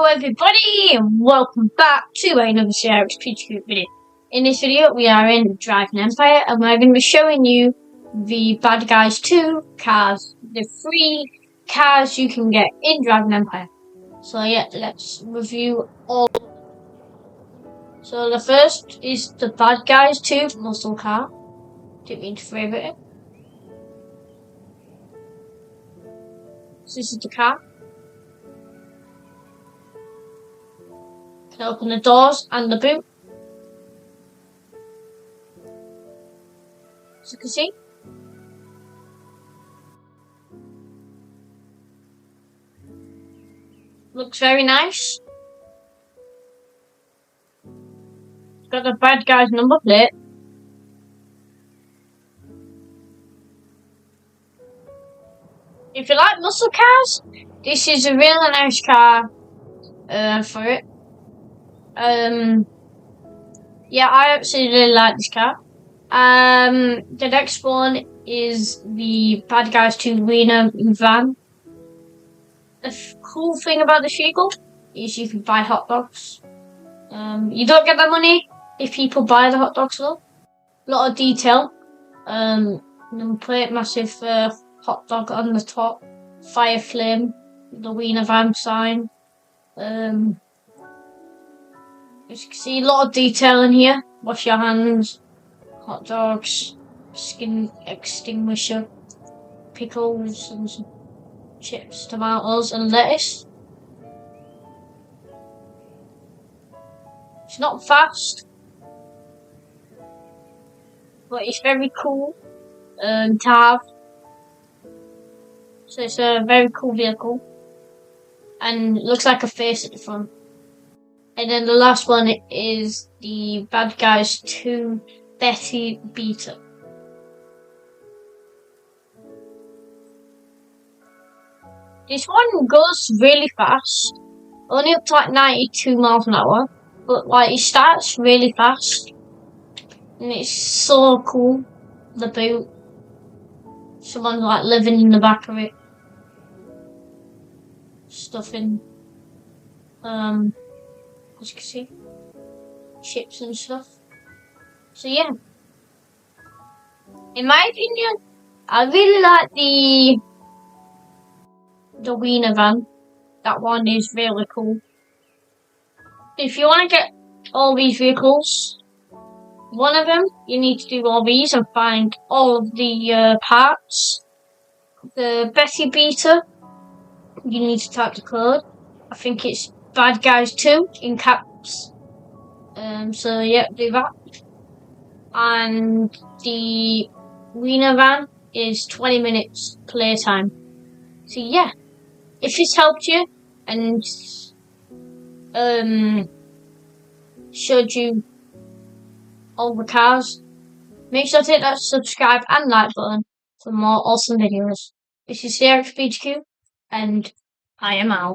Hello everybody and welcome back to another series video. In this video we are in Dragon Empire and we're going to be showing you the Bad Guys 2 cars, the free cars you can get in Dragon Empire. So yeah, let's review all. So the first is the Bad Guys 2 muscle car. Didn't mean to favourite it. So this is the car. Can open the doors and the boot. As you can see. Looks very nice. It's got the Bad Guys number plate. If you like muscle cars, this is a really nice car for it. Yeah, I actually really like this car. The next one is the Bad Guys 2 Wiener van. The cool thing about the vehicle is you can buy hot dogs. You don't get the money if people buy the hot dogs though. A lot of detail. Number plate, massive hot dog on the top, fire flame, the Wiener van sign. As you can see, a lot of detail in here. Wash your hands, hot dogs, skin extinguisher, pickles, and some chips, tomatoes, and lettuce. It's not fast, but it's very cool to have. So it's a very cool vehicle, and it looks like a face at the front. And then the last one is the Bad Guys 2 Betty Beater. This one goes really fast, only up to like 92 miles an hour, but like it starts really fast, and it's so cool. The boot, someone's like living in the back of it, stuffing, as you can see, chips and stuff. So yeah, in my opinion, I really like the Wiener van. That one is really cool. If you want to get all these vehicles, one of them, you need to do all these and find all of the parts. The Betty Beater, you need to type the code. I think it's Bad Guys 2 in caps. So yeah, do that. And the Wiener van is 20 minutes playtime. So yeah, if this helped you and showed you all the cars, make sure to hit that subscribe and like button for more awesome videos. This is Sarah HQ, and I am out.